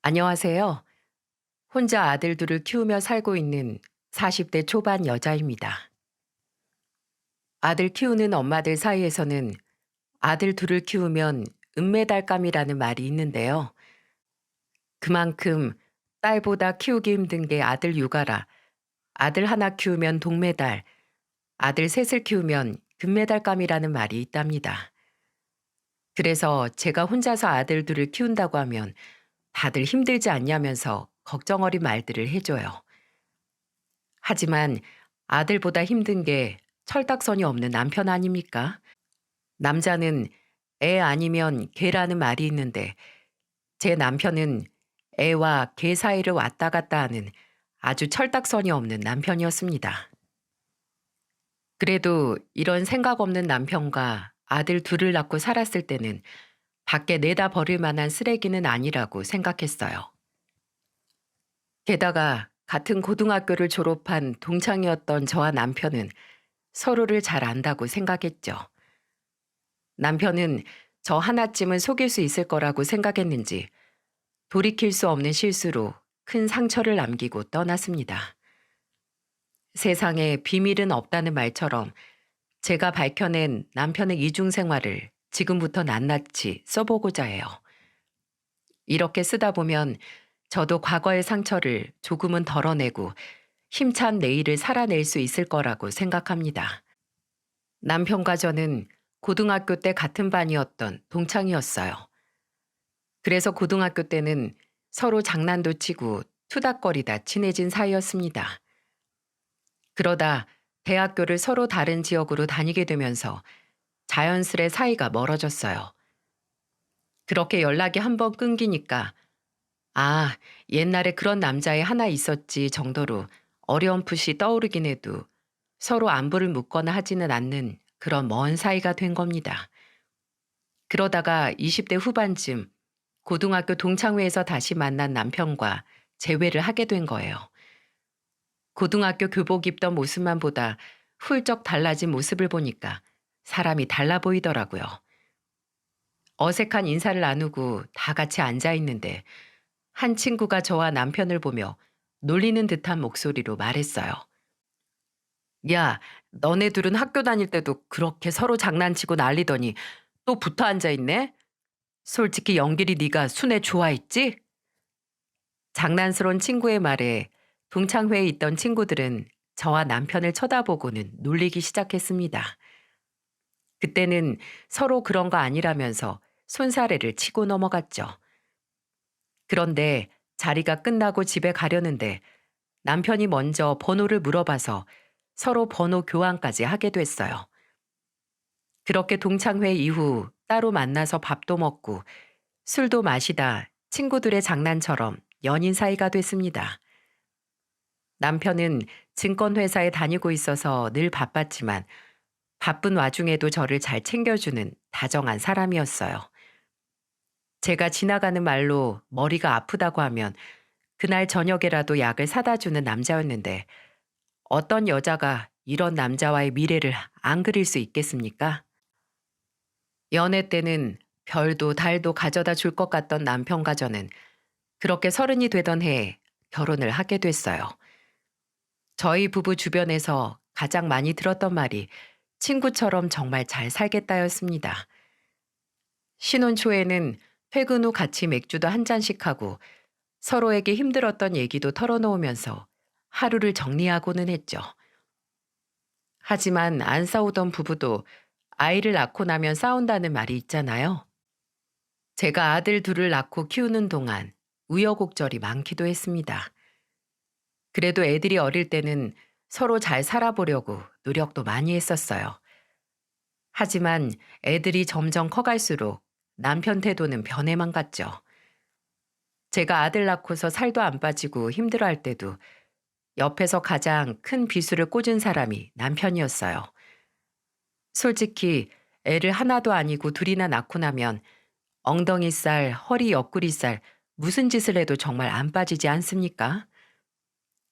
안녕하세요. 혼자 아들 둘을 키우며 살고 있는 40대 초반 여자입니다. 아들 키우는 엄마들 사이에서는 아들 둘을 키우면 은메달감이라는 말이 있는데요. 그만큼 딸보다 키우기 힘든 게 아들 육아라 아들 하나 키우면 동메달, 아들 셋을 키우면 금메달감이라는 말이 있답니다. 그래서 제가 혼자서 아들 둘을 키운다고 하면 다들 힘들지 않냐면서 걱정 어린 말들을 해줘요. 하지만 아들보다 힘든 게 철딱선이 없는 남편 아닙니까? 남자는 애 아니면 개라는 말이 있는데 제 남편은 애와 개 사이를 왔다 갔다 하는 아주 철딱선이 없는 남편이었습니다. 그래도 이런 생각 없는 남편과 아들 둘을 낳고 살았을 때는 밖에 내다 버릴 만한 쓰레기는 아니라고 생각했어요. 게다가 같은 고등학교를 졸업한 동창이었던 저와 남편은 서로를 잘 안다고 생각했죠. 남편은 저 하나쯤은 속일 수 있을 거라고 생각했는지 돌이킬 수 없는 실수로 큰 상처를 남기고 떠났습니다. 세상에 비밀은 없다는 말처럼 제가 밝혀낸 남편의 이중 생활을 지금부터 낱낱이 써보고자 해요. 이렇게 쓰다 보면 저도 과거의 상처를 조금은 덜어내고 힘찬 내일을 살아낼 수 있을 거라고 생각합니다. 남편과 저는 고등학교 때 같은 반이었던 동창이었어요. 그래서 고등학교 때는 서로 장난도 치고 투닥거리다 친해진 사이였습니다. 그러다 대학교를 서로 다른 지역으로 다니게 되면서 자연스레 사이가 멀어졌어요. 그렇게 연락이 한번 끊기니까 아, 옛날에 그런 남자애 하나 있었지 정도로 어렴풋이 떠오르긴 해도 서로 안부를 묻거나 하지는 않는 그런 먼 사이가 된 겁니다. 그러다가 20대 후반쯤 고등학교 동창회에서 다시 만난 남편과 재회를 하게 된 거예요. 고등학교 교복 입던 모습만 보다 훌쩍 달라진 모습을 보니까 사람이 달라 보이더라고요. 어색한 인사를 나누고 다 같이 앉아 있는데 한 친구가 저와 남편을 보며 놀리는 듯한 목소리로 말했어요. 야, 너네 둘은 학교 다닐 때도 그렇게 서로 장난치고 난리더니 또 붙어 앉아 있네? 솔직히 영길이 네가 순애 좋아했지? 장난스러운 친구의 말에 동창회에 있던 친구들은 저와 남편을 쳐다보고는 놀리기 시작했습니다. 그때는 서로 그런 거 아니라면서 손사래를 치고 넘어갔죠. 그런데 자리가 끝나고 집에 가려는데 남편이 먼저 번호를 물어봐서 서로 번호 교환까지 하게 됐어요. 그렇게 동창회 이후 따로 만나서 밥도 먹고 술도 마시다 친구들의 장난처럼 연인 사이가 됐습니다. 남편은 증권회사에 다니고 있어서 늘 바빴지만 바쁜 와중에도 저를 잘 챙겨주는 다정한 사람이었어요. 제가 지나가는 말로 머리가 아프다고 하면 그날 저녁에라도 약을 사다 주는 남자였는데 어떤 여자가 이런 남자와의 미래를 안 그릴 수 있겠습니까? 연애 때는 별도 달도 가져다 줄 것 같던 남편과 저는 그렇게 서른이 되던 해에 결혼을 하게 됐어요. 저희 부부 주변에서 가장 많이 들었던 말이 친구처럼 정말 잘 살겠다였습니다. 신혼 초에는 퇴근 후 같이 맥주도 한 잔씩 하고 서로에게 힘들었던 얘기도 털어놓으면서 하루를 정리하고는 했죠. 하지만 안 싸우던 부부도 아이를 낳고 나면 싸운다는 말이 있잖아요. 제가 아들 둘을 낳고 키우는 동안 우여곡절이 많기도 했습니다. 그래도 애들이 어릴 때는 서로 잘 살아보려고 노력도 많이 했었어요. 하지만 애들이 점점 커갈수록 남편 태도는 변해만 갔죠. 제가 아들 낳고서 살도 안 빠지고 힘들어할 때도 옆에서 가장 큰 비수를 꽂은 사람이 남편이었어요. 솔직히 애를 하나도 아니고 둘이나 낳고 나면 엉덩이살, 허리 옆구리살 무슨 짓을 해도 정말 안 빠지지 않습니까?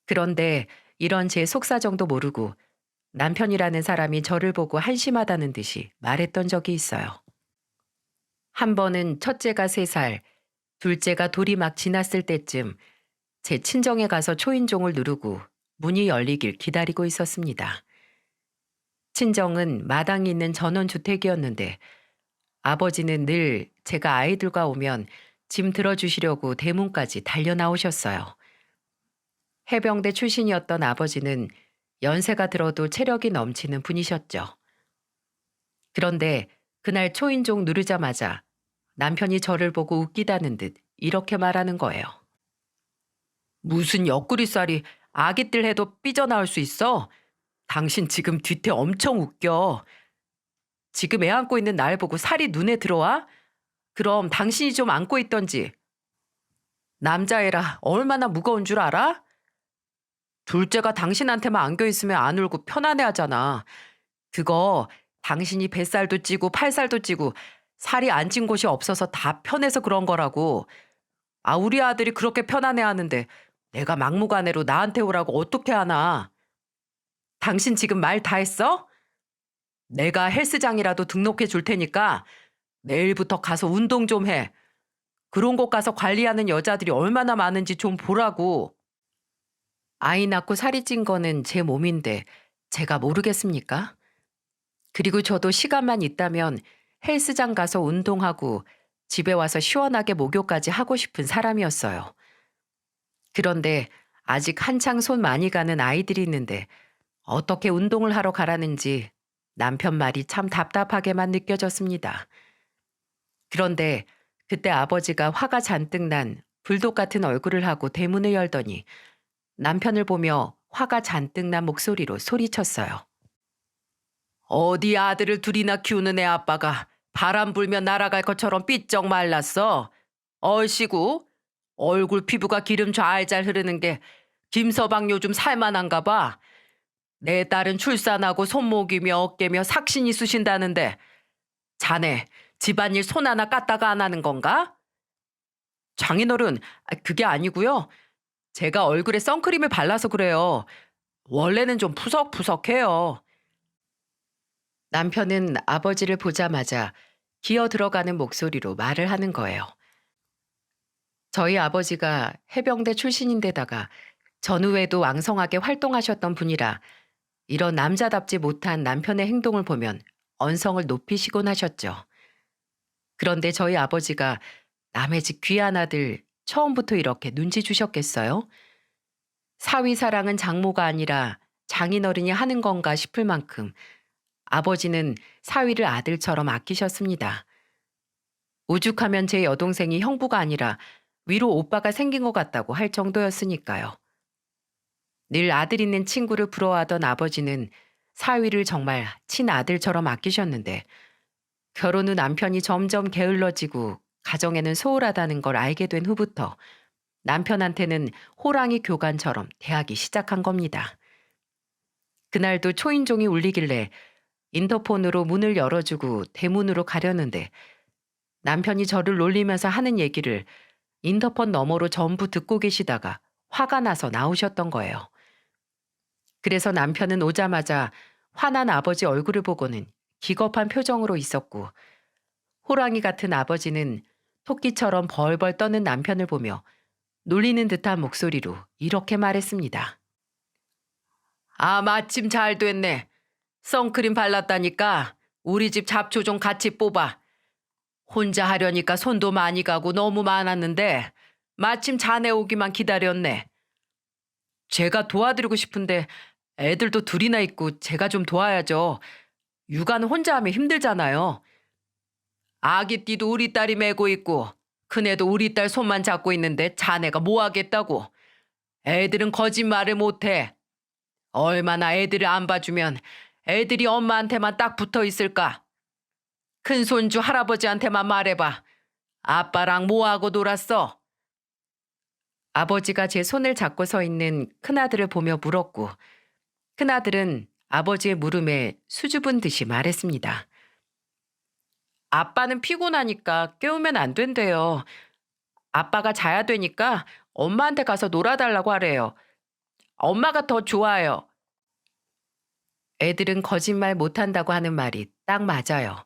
그런데 이런 제 속사정도 모르고 남편이라는 사람이 저를 보고 한심하다는 듯이 말했던 적이 있어요. 한 번은 첫째가 3살, 둘째가 돌이 막 지났을 때쯤 제 친정에 가서 초인종을 누르고 문이 열리길 기다리고 있었습니다. 친정은 마당이 있는 전원주택이었는데 아버지는 늘 제가 아이들과 오면 짐 들어주시려고 대문까지 달려 나오셨어요. 해병대 출신이었던 아버지는 연세가 들어도 체력이 넘치는 분이셨죠. 그런데 그날 초인종 누르자마자 남편이 저를 보고 웃기다는 듯 이렇게 말하는 거예요. 무슨 옆구리살이 아기들 해도 삐져나올 수 있어? 당신 지금 뒤태 엄청 웃겨. 지금 애 안고 있는 날 보고 살이 눈에 들어와? 그럼 당신이 좀 안고 있던지. 남자애라 얼마나 무거운 줄 알아? 둘째가 당신한테만 안겨 있으면 안 울고 편안해 하잖아. 그거 당신이 뱃살도 찌고 팔살도 찌고 살이 안 찐 곳이 없어서 다 편해서 그런 거라고. 아, 우리 아들이 그렇게 편안해 하는데 내가 막무가내로 나한테 오라고 어떻게 하나. 당신 지금 말 다 했어? 내가 헬스장이라도 등록해 줄 테니까 내일부터 가서 운동 좀 해. 그런 곳 가서 관리하는 여자들이 얼마나 많은지 좀 보라고. 아이 낳고 살이 찐 거는 제 몸인데 제가 모르겠습니까? 그리고 저도 시간만 있다면 헬스장 가서 운동하고 집에 와서 시원하게 목욕까지 하고 싶은 사람이었어요. 그런데 아직 한창 손 많이 가는 아이들이 있는데 어떻게 운동을 하러 가라는지 남편 말이 참 답답하게만 느껴졌습니다. 그런데 그때 아버지가 화가 잔뜩 난 불독 같은 얼굴을 하고 대문을 열더니 남편을 보며 화가 잔뜩 난 목소리로 소리쳤어요. 어디 아들을 둘이나 키우는 애 아빠가 바람 불면 날아갈 것처럼 삐쩍 말랐어. 얼씨구, 얼굴 피부가 기름 잘잘 흐르는 게 김서방 요즘 살만한가 봐. 내 딸은 출산하고 손목이며 어깨며 삭신이 쑤신다는데 자네 집안일 손 하나 까다가 안 하는 건가? 장인어른, 그게 아니고요. 제가 얼굴에 선크림을 발라서 그래요. 원래는 좀 푸석푸석해요. 남편은 아버지를 보자마자 기어 들어가는 목소리로 말을 하는 거예요. 저희 아버지가 해병대 출신인데다가 전후에도 왕성하게 활동하셨던 분이라 이런 남자답지 못한 남편의 행동을 보면 언성을 높이시곤 하셨죠. 그런데 저희 아버지가 남의 집 귀한 아들 처음부터 이렇게 눈치 주셨겠어요? 사위 사랑은 장모가 아니라 장인어른이 하는 건가 싶을 만큼 아버지는 사위를 아들처럼 아끼셨습니다. 오죽하면 제 여동생이 형부가 아니라 위로 오빠가 생긴 것 같다고 할 정도였으니까요. 늘 아들 있는 친구를 부러워하던 아버지는 사위를 정말 친아들처럼 아끼셨는데 결혼 후 남편이 점점 게을러지고 가정에는 소홀하다는 걸 알게 된 후부터 남편한테는 호랑이 교관처럼 대하기 시작한 겁니다. 그날도 초인종이 울리길래 인터폰으로 문을 열어주고 대문으로 가려는데 남편이 저를 놀리면서 하는 얘기를 인터폰 너머로 전부 듣고 계시다가 화가 나서 나오셨던 거예요. 그래서 남편은 오자마자 화난 아버지 얼굴을 보고는 기겁한 표정으로 있었고 호랑이 같은 아버지는 토끼처럼 벌벌 떠는 남편을 보며 놀리는 듯한 목소리로 이렇게 말했습니다. 아, 마침 잘 됐네. 선크림 발랐다니까 우리 집 잡초 좀 같이 뽑아. 혼자 하려니까 손도 많이 가고 너무 많았는데 마침 자네 오기만 기다렸네. 제가 도와드리고 싶은데 애들도 둘이나 있고 제가 좀 도와야죠. 육아는 혼자 하면 힘들잖아요. 아기띠도 우리 딸이 메고 있고 큰애도 우리 딸 손만 잡고 있는데 자네가 뭐 하겠다고. 애들은 거짓말을 못해. 얼마나 애들을 안 봐주면 애들이 엄마한테만 딱 붙어 있을까. 큰손주 할아버지한테만 말해봐. 아빠랑 뭐하고 놀았어? 아버지가 제 손을 잡고 서 있는 큰아들을 보며 물었고 큰아들은 아버지의 물음에 수줍은 듯이 말했습니다. 아빠는 피곤하니까 깨우면 안 된대요. 아빠가 자야 되니까 엄마한테 가서 놀아달라고 하래요. 엄마가 더 좋아요. 애들은 거짓말 못한다고 하는 말이 딱 맞아요.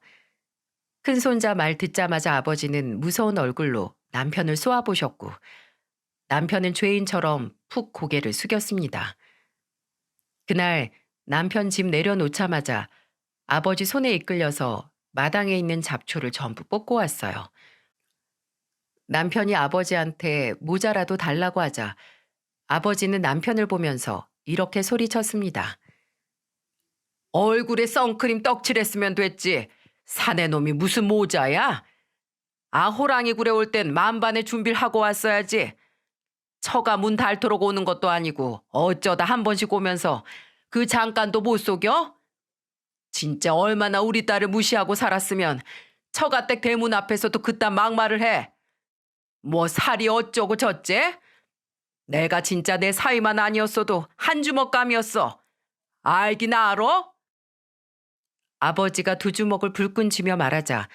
큰손자 말 듣자마자 아버지는 무서운 얼굴로 남편을 쏘아보셨고 남편은 죄인처럼 푹 고개를 숙였습니다. 그날 남편 집 내려놓자마자 아버지 손에 이끌려서 마당에 있는 잡초를 전부 뽑고 왔어요. 남편이 아버지한테 모자라도 달라고 하자 아버지는 남편을 보면서 이렇게 소리쳤습니다. 얼굴에 선크림 떡칠했으면 됐지. 사내 놈이 무슨 모자야? 호랑이 굴에 올 땐 만반의 준비를 하고 왔어야지. 처가 문 닳도록 오는 것도 아니고 어쩌다 한 번씩 오면서 그 잠깐도 못 속여? 진짜 얼마나 우리 딸을 무시하고 살았으면 처가댁 대문 앞에서도 그딴 막말을 해. 뭐 살이 어쩌고 저째? 내가 진짜 내 사위만 아니었어도 한 주먹감이었어. 알긴 알아? 아버지가 두 주먹을 불끈 쥐며 말하자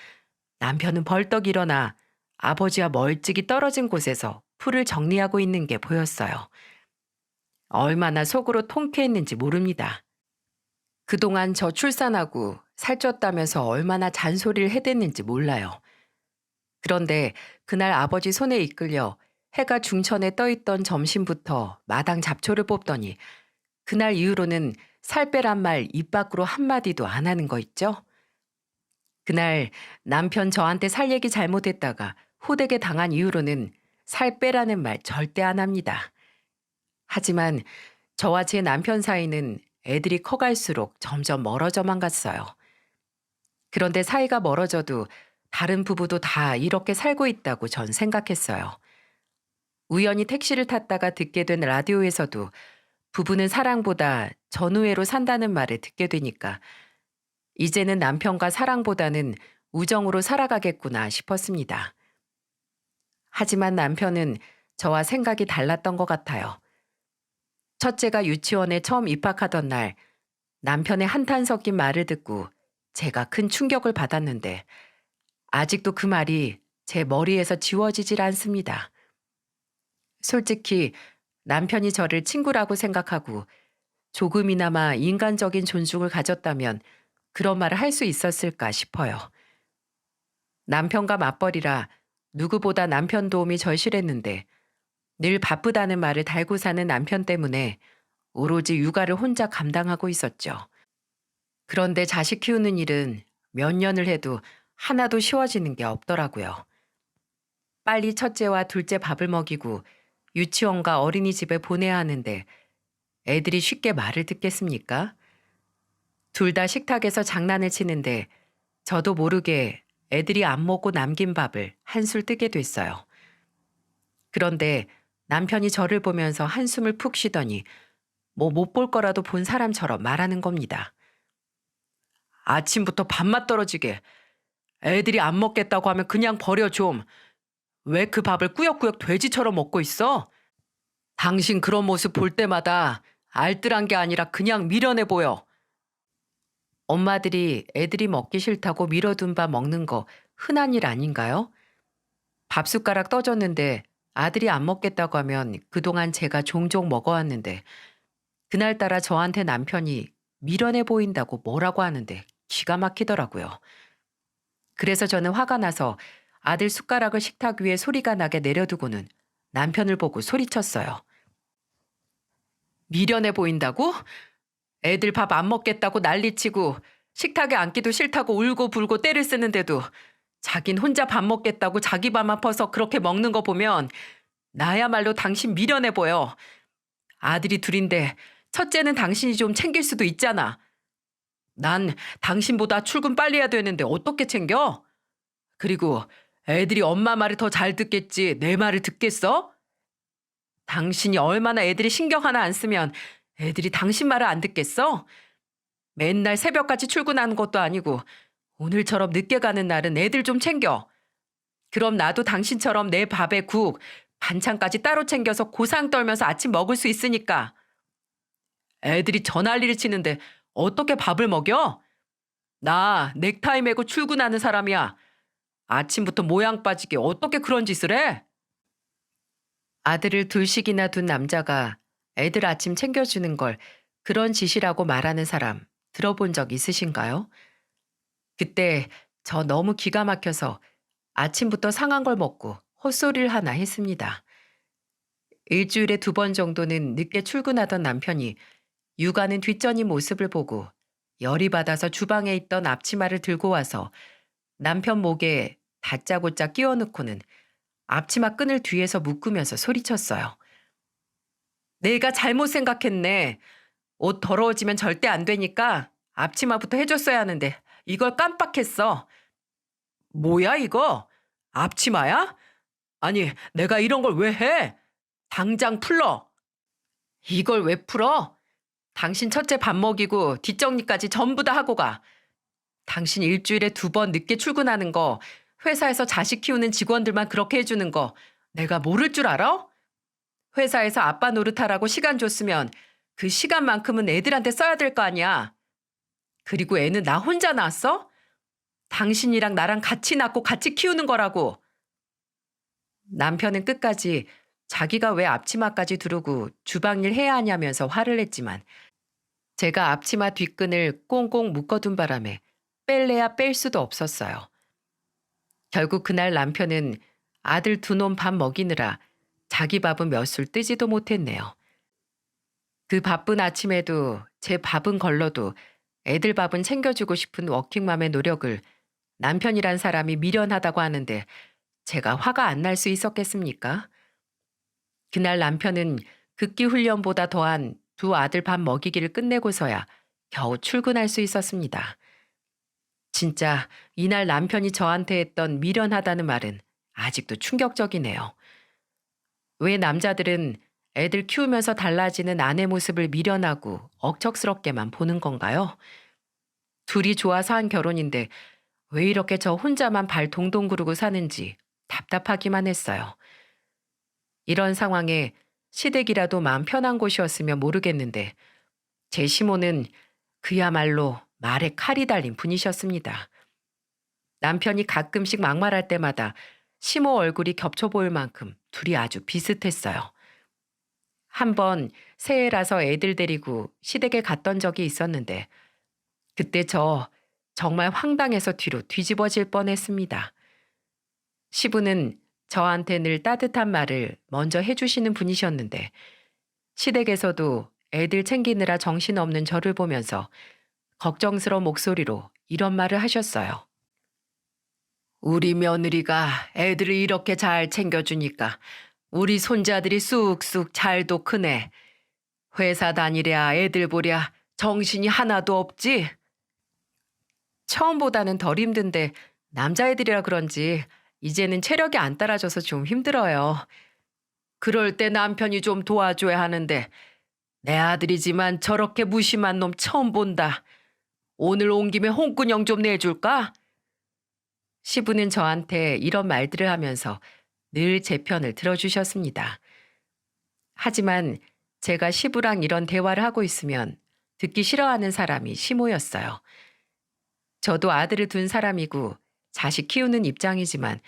남편은 벌떡 일어나 아버지와 멀찍이 떨어진 곳에서 풀을 정리하고 있는 게 보였어요. 얼마나 속으로 통쾌했는지 모릅니다. 그동안 저 출산하고 살쪘다면서 얼마나 잔소리를 해댔는지 몰라요. 그런데 그날 아버지 손에 이끌려 해가 중천에 떠있던 점심부터 마당 잡초를 뽑더니 그날 이후로는 살 빼란 말 입 밖으로 한마디도 안 하는 거 있죠? 그날 남편 저한테 살 얘기 잘못했다가 호되게 당한 이후로는 살 빼라는 말 절대 안 합니다. 하지만 저와 제 남편 사이는 애들이 커갈수록 점점 멀어져만 갔어요. 그런데 사이가 멀어져도 다른 부부도 다 이렇게 살고 있다고 전 생각했어요. 우연히 택시를 탔다가 듣게 된 라디오에서도 부부는 사랑보다 전우애로 산다는 말을 듣게 되니까 이제는 남편과 사랑보다는 우정으로 살아가겠구나 싶었습니다. 하지만 남편은 저와 생각이 달랐던 것 같아요. 첫째가 유치원에 처음 입학하던 날 남편의 한탄 섞인 말을 듣고 제가 큰 충격을 받았는데 아직도 그 말이 제 머리에서 지워지질 않습니다. 솔직히 남편이 저를 친구라고 생각하고 조금이나마 인간적인 존중을 가졌다면 그런 말을 할 수 있었을까 싶어요. 남편과 맞벌이라 누구보다 남편 도움이 절실했는데 늘 바쁘다는 말을 달고 사는 남편 때문에 오로지 육아를 혼자 감당하고 있었죠. 그런데 자식 키우는 일은 몇 년을 해도 하나도 쉬워지는 게 없더라고요. 빨리 첫째와 둘째 밥을 먹이고 유치원과 어린이집에 보내야 하는데 애들이 쉽게 말을 듣겠습니까? 둘 다 식탁에서 장난을 치는데 저도 모르게 애들이 안 먹고 남긴 밥을 한술 뜨게 됐어요. 그런데 남편이 저를 보면서 한숨을 푹 쉬더니 뭐 못 볼 거라도 본 사람처럼 말하는 겁니다. 아침부터 밥맛 떨어지게 애들이 안 먹겠다고 하면 그냥 버려 좀. 왜 그 밥을 꾸역꾸역 돼지처럼 먹고 있어? 당신 그런 모습 볼 때마다 알뜰한 게 아니라 그냥 미련해 보여. 엄마들이 애들이 먹기 싫다고 미뤄둔 밥 먹는 거 흔한 일 아닌가요? 밥 숟가락 떠줬는데 아들이 안 먹겠다고 하면 그동안 제가 종종 먹어왔는데 그날따라 저한테 남편이 미련해 보인다고 뭐라고 하는데 기가 막히더라고요. 그래서 저는 화가 나서 아들 숟가락을 식탁 위에 소리가 나게 내려두고는 남편을 보고 소리쳤어요. 미련해 보인다고? 애들 밥 안 먹겠다고 난리치고 식탁에 앉기도 싫다고 울고 불고 떼를 쓰는데도 자긴 혼자 밥 먹겠다고 자기 밥 아파서 그렇게 먹는 거 보면 나야말로 당신 미련해 보여. 아들이 둘인데 첫째는 당신이 좀 챙길 수도 있잖아. 난 당신보다 출근 빨리 해야 되는데 어떻게 챙겨? 그리고 애들이 엄마 말을 더 잘 듣겠지 내 말을 듣겠어? 당신이 얼마나 애들이 신경 하나 안 쓰면 애들이 당신 말을 안 듣겠어? 맨날 새벽까지 출근하는 것도 아니고 오늘처럼 늦게 가는 날은 애들 좀 챙겨. 그럼 나도 당신처럼 내 밥에 국, 반찬까지 따로 챙겨서 고상 떨면서 아침 먹을 수 있으니까. 애들이 저 난리를 치는데 어떻게 밥을 먹여? 나 넥타이 메고 출근하는 사람이야. 아침부터 모양 빠지게 어떻게 그런 짓을 해? 아들을 둘씩이나 둔 남자가 애들 아침 챙겨주는 걸 그런 짓이라고 말하는 사람 들어본 적 있으신가요? 그때 저 너무 기가 막혀서 아침부터 상한 걸 먹고 헛소리를 하나 했습니다. 일주일에 2번 정도는 늦게 출근하던 남편이 육아는 뒷전인 모습을 보고 열이 받아서 주방에 있던 앞치마를 들고 와서 남편 목에 다짜고짜 끼워 넣고는 앞치마 끈을 뒤에서 묶으면서 소리쳤어요. 내가 잘못 생각했네. 옷 더러워지면 절대 안 되니까 앞치마부터 해줬어야 하는데 이걸 깜빡했어. 뭐야 이거? 앞치마야? 아니 내가 이런 걸 왜 해? 당장 풀러. 이걸 왜 풀어? 당신 첫째 밥 먹이고 뒷정리까지 전부 다 하고 가. 당신 일주일에 2번 늦게 출근하는 거, 회사에서 자식 키우는 직원들만 그렇게 해주는 거 내가 모를 줄 알아? 회사에서 아빠 노릇하라고 시간 줬으면 그 시간만큼은 애들한테 써야 될 거 아니야. 그리고 애는 나 혼자 낳았어? 당신이랑 나랑 같이 낳고 같이 키우는 거라고. 남편은 끝까지 자기가 왜 앞치마까지 두르고 주방일 해야 하냐면서 화를 냈지만 제가 앞치마 뒷끈을 꽁꽁 묶어둔 바람에 뺄래야 뺄 수도 없었어요. 결국 그날 남편은 아들 2놈 밥 먹이느라 자기 밥은 몇 술 뜨지도 못했네요. 그 바쁜 아침에도 제 밥은 걸러도 애들 밥은 챙겨주고 싶은 워킹맘의 노력을 남편이란 사람이 미련하다고 하는데 제가 화가 안 날 수 있었겠습니까? 그날 남편은 극기 훈련보다 더한 2 아들 밥 먹이기를 끝내고서야 겨우 출근할 수 있었습니다. 진짜 이날 남편이 저한테 했던 미련하다는 말은 아직도 충격적이네요. 왜 남자들은 애들 키우면서 달라지는 아내 모습을 미련하고 억척스럽게만 보는 건가요? 둘이 좋아서 한 결혼인데 왜 이렇게 저 혼자만 발 동동 구르고 사는지 답답하기만 했어요. 이런 상황에 시댁이라도 마음 편한 곳이었으면 모르겠는데 제 시모는 그야말로 말에 칼이 달린 분이셨습니다. 남편이 가끔씩 막말할 때마다 시모 얼굴이 겹쳐 보일 만큼 둘이 아주 비슷했어요. 한 번 새해라서 애들 데리고 시댁에 갔던 적이 있었는데 그때 저 정말 황당해서 뒤로 뒤집어질 뻔했습니다. 시부는 저한테 늘 따뜻한 말을 먼저 해주시는 분이셨는데 시댁에서도 애들 챙기느라 정신없는 저를 보면서 걱정스러운 목소리로 이런 말을 하셨어요. 우리 며느리가 애들을 이렇게 잘 챙겨주니까 우리 손자들이 쑥쑥 잘도 크네. 회사 다니랴 애들 보랴 정신이 하나도 없지? 처음보다는 덜 힘든데 남자애들이라 그런지 이제는 체력이 안 따라줘서 좀 힘들어요. 그럴 때 남편이 좀 도와줘야 하는데 내 아들이지만 저렇게 무심한 놈 처음 본다. 오늘 온 김에 홍군형 좀 내줄까? 시부는 저한테 이런 말들을 하면서 늘 제 편을 들어주셨습니다. 하지만 제가 시부랑 이런 대화를 하고 있으면 듣기 싫어하는 사람이 시모였어요. 저도 아들을 둔 사람이고 자식 키우는 입장이지만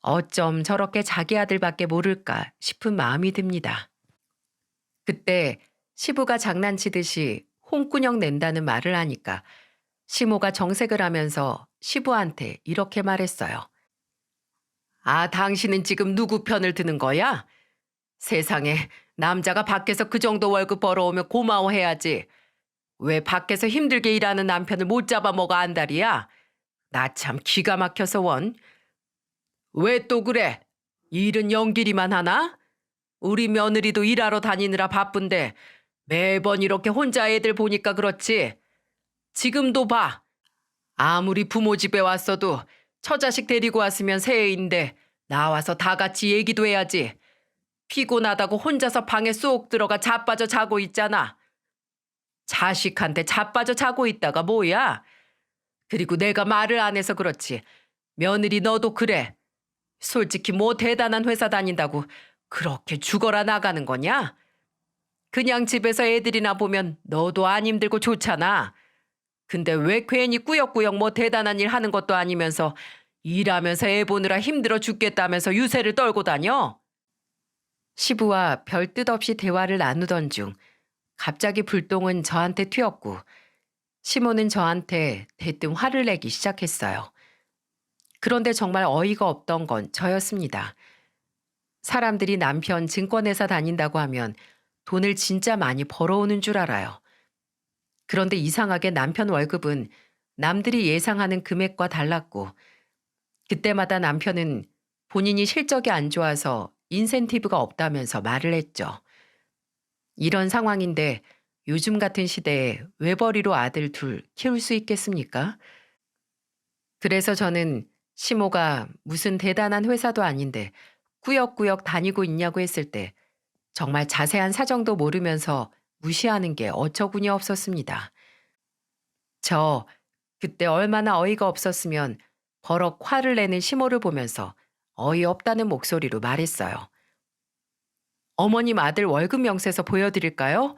어쩜 저렇게 자기 아들밖에 모를까 싶은 마음이 듭니다. 그때 시부가 장난치듯이 홍군형 낸다는 말을 하니까 시모가 정색을 하면서 시부한테 이렇게 말했어요. 아, 당신은 지금 누구 편을 드는 거야? 세상에 남자가 밖에서 그 정도 월급 벌어오면 고마워해야지. 왜 밖에서 힘들게 일하는 남편을 못 잡아먹어 안달이야? 나 참 기가 막혀서 원. 왜 또 그래? 일은 연기리만 하나? 우리 며느리도 일하러 다니느라 바쁜데 매번 이렇게 혼자 애들 보니까 그렇지. 지금도 봐. 아무리 부모 집에 왔어도 처자식 데리고 왔으면 새해인데 나와서 다 같이 얘기도 해야지. 피곤하다고 혼자서 방에 쏙 들어가 자빠져 자고 있잖아. 자식한테 자빠져 자고 있다가 뭐야? 그리고 내가 말을 안 해서 그렇지. 며느리 너도 그래. 솔직히 뭐 대단한 회사 다닌다고 그렇게 죽어라 나가는 거냐? 그냥 집에서 애들이나 보면 너도 안 힘들고 좋잖아. 근데 왜 괜히 꾸역꾸역 뭐 대단한 일 하는 것도 아니면서 일하면서 애 보느라 힘들어 죽겠다면서 유세를 떨고 다녀? 시부와 별 뜻 없이 대화를 나누던 중 갑자기 불똥은 저한테 튀었고 시모는 저한테 대뜸 화를 내기 시작했어요. 그런데 정말 어이가 없던 건 저였습니다. 사람들이 남편 증권회사 다닌다고 하면 돈을 진짜 많이 벌어오는 줄 알아요. 그런데 이상하게 남편 월급은 남들이 예상하는 금액과 달랐고, 그때마다 남편은 본인이 실적이 안 좋아서 인센티브가 없다면서 말을 했죠. 이런 상황인데 요즘 같은 시대에 외벌이로 아들 둘 키울 수 있겠습니까? 그래서 저는 시모가 무슨 대단한 회사도 아닌데 꾸역꾸역 다니고 있냐고 했을 때 정말 자세한 사정도 모르면서 무시하는 게 어처구니 없었습니다. 저 그때 얼마나 어이가 없었으면 버럭 화를 내는 시모를 보면서 어이없다는 목소리로 말했어요. 어머님 아들 월급 명세서 보여드릴까요?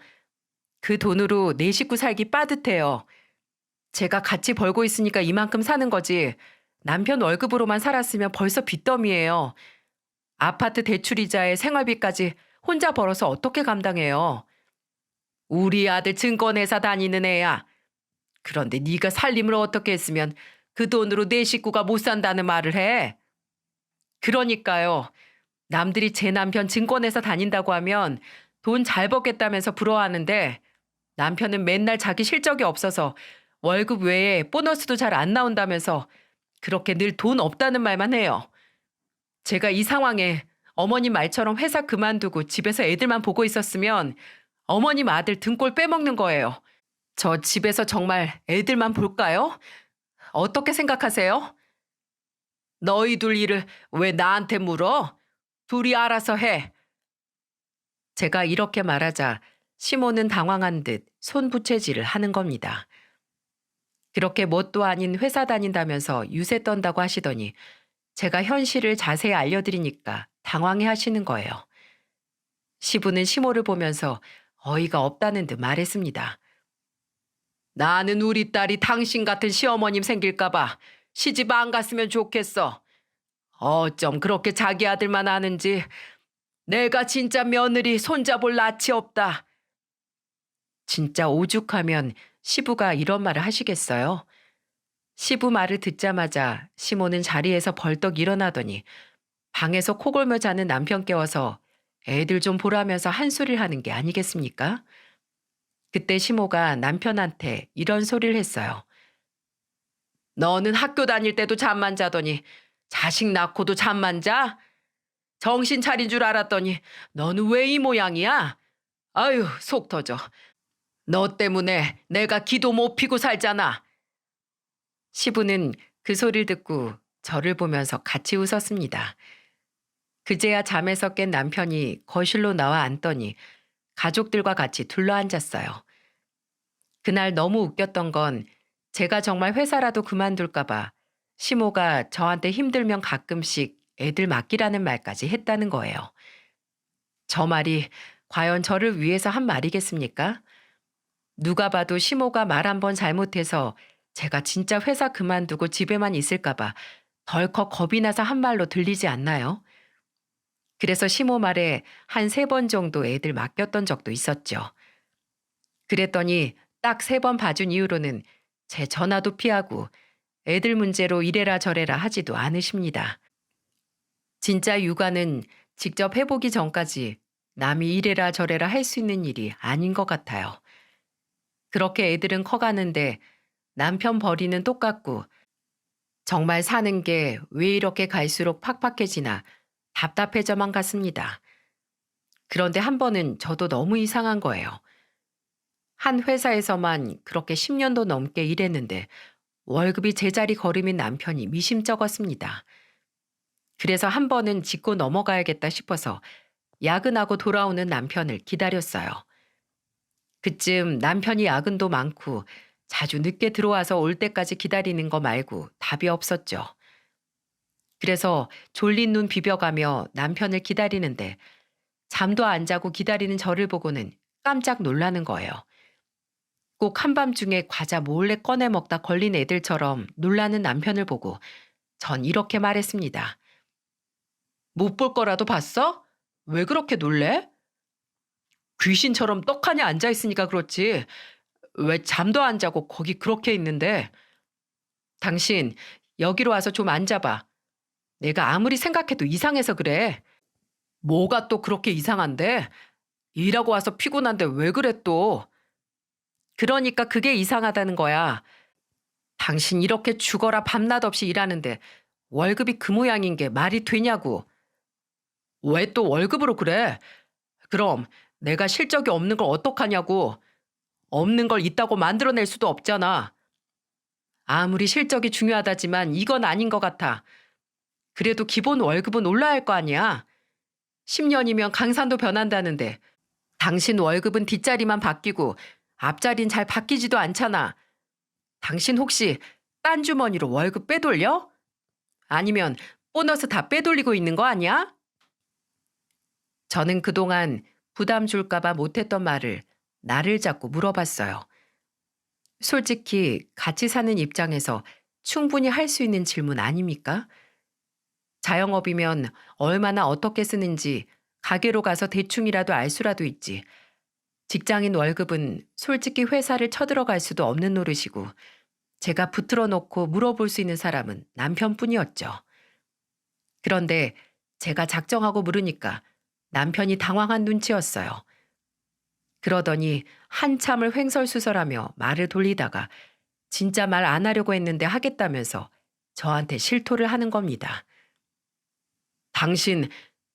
그 돈으로 내 식구 살기 빠듯해요. 제가 같이 벌고 있으니까 이만큼 사는 거지. 남편 월급으로만 살았으면 벌써 빚더미예요. 아파트 대출이자에 생활비까지 혼자 벌어서 어떻게 감당해요? 우리 아들 증권회사 다니는 애야. 그런데 네가 살림을 어떻게 했으면 그 돈으로 내 식구가 못 산다는 말을 해? 그러니까요. 남들이 제 남편 증권회사 다닌다고 하면 돈 잘 벌겠다면서 부러워하는데 남편은 맨날 자기 실적이 없어서 월급 외에 보너스도 잘 안 나온다면서 그렇게 늘 돈 없다는 말만 해요. 제가 이 상황에 어머님 말처럼 회사 그만두고 집에서 애들만 보고 있었으면 어머님 아들 등골 빼먹는 거예요. 저 집에서 정말 애들만 볼까요? 어떻게 생각하세요? 너희 둘 일을 왜 나한테 물어? 둘이 알아서 해. 제가 이렇게 말하자 시모는 당황한 듯 손부채질을 하는 겁니다. 그렇게 뭣도 아닌 회사 다닌다면서 유세 떤다고 하시더니 제가 현실을 자세히 알려드리니까 당황해 하시는 거예요. 시부는 시모를 보면서 어이가 없다는 듯 말했습니다. 나는 우리 딸이 당신 같은 시어머님 생길까봐 시집 안 갔으면 좋겠어. 어쩜 그렇게 자기 아들만 아는지. 내가 진짜 며느리 손자볼 낯이 없다. 진짜 오죽하면 시부가 이런 말을 하시겠어요? 시부 말을 듣자마자 시모는 자리에서 벌떡 일어나더니 방에서 코골며 자는 남편 깨워서 애들 좀 보라면서 한소리를 하는 게 아니겠습니까? 그때 시모가 남편한테 이런 소리를 했어요. 너는 학교 다닐 때도 잠만 자더니 자식 낳고도 잠만 자? 정신 차린 줄 알았더니 너는 왜 이 모양이야? 아유, 속 터져. 너 때문에 내가 기도 못 피고 살잖아. 시부는 그 소리를 듣고 저를 보면서 같이 웃었습니다. 그제야 잠에서 깬 남편이 거실로 나와 앉더니 가족들과 같이 둘러앉았어요. 그날 너무 웃겼던 건 제가 정말 회사라도 그만둘까봐 시모가 저한테 힘들면 가끔씩 애들 맡기라는 말까지 했다는 거예요. 저 말이 과연 저를 위해서 한 말이겠습니까? 누가 봐도 시모가 말 한 번 잘못해서 제가 진짜 회사 그만두고 집에만 있을까봐 덜컥 겁이 나서 한 말로 들리지 않나요? 그래서 시모 말에 한 3번 정도 애들 맡겼던 적도 있었죠. 그랬더니 딱 3번 봐준 이후로는 제 전화도 피하고 애들 문제로 이래라 저래라 하지도 않으십니다. 진짜 육아는 직접 해보기 전까지 남이 이래라 저래라 할 수 있는 일이 아닌 것 같아요. 그렇게 애들은 커가는데 남편 벌이는 똑같고 정말 사는 게 왜 이렇게 갈수록 팍팍해지나 답답해져만 갔습니다. 그런데 한 번은 저도 너무 이상한 거예요. 한 회사에서만 그렇게 10년도 넘게 일했는데 월급이 제자리 걸음인 남편이 미심쩍었습니다. 그래서 한 번은 짚고 넘어가야겠다 싶어서 야근하고 돌아오는 남편을 기다렸어요. 그쯤 남편이 야근도 많고 자주 늦게 들어와서 올 때까지 기다리는 거 말고 답이 없었죠. 그래서 졸린 눈 비벼가며 남편을 기다리는데 잠도 안 자고 기다리는 저를 보고는 깜짝 놀라는 거예요. 꼭 한밤중에 과자 몰래 꺼내 먹다 걸린 애들처럼 놀라는 남편을 보고 전 이렇게 말했습니다. 못 볼 거라도 봤어? 왜 그렇게 놀래? 귀신처럼 떡하니 앉아있으니까 그렇지. 왜 잠도 안 자고 거기 그렇게 있는데. 당신 여기로 와서 좀 앉아봐. 내가 아무리 생각해도 이상해서 그래. 뭐가 또 그렇게 이상한데? 일하고 와서 피곤한데 왜 그래 또? 그러니까 그게 이상하다는 거야. 당신 이렇게 죽어라 밤낮 없이 일하는데 월급이 그 모양인 게 말이 되냐고. 왜 또 월급으로 그래? 그럼 내가 실적이 없는 걸 어떡하냐고. 없는 걸 있다고 만들어낼 수도 없잖아. 아무리 실적이 중요하다지만 이건 아닌 것 같아. 그래도 기본 월급은 올라야 할 거 아니야. 10년이면 강산도 변한다는데 당신 월급은 뒷자리만 바뀌고 앞자리는 잘 바뀌지도 않잖아. 당신 혹시 딴 주머니로 월급 빼돌려? 아니면 보너스 다 빼돌리고 있는 거 아니야? 저는 그동안 부담 줄까봐 못했던 말을 나를 잡고 물어봤어요. 솔직히 같이 사는 입장에서 충분히 할 수 있는 질문 아닙니까? 자영업이면 얼마나 어떻게 쓰는지 가게로 가서 대충이라도 알 수라도 있지. 직장인 월급은 솔직히 회사를 쳐들어갈 수도 없는 노릇이고 제가 붙들어 놓고 물어볼 수 있는 사람은 남편뿐이었죠. 그런데 제가 작정하고 물으니까 남편이 당황한 눈치였어요. 그러더니 한참을 횡설수설하며 말을 돌리다가 진짜 말 안 하려고 했는데 하겠다면서 저한테 실토를 하는 겁니다. 당신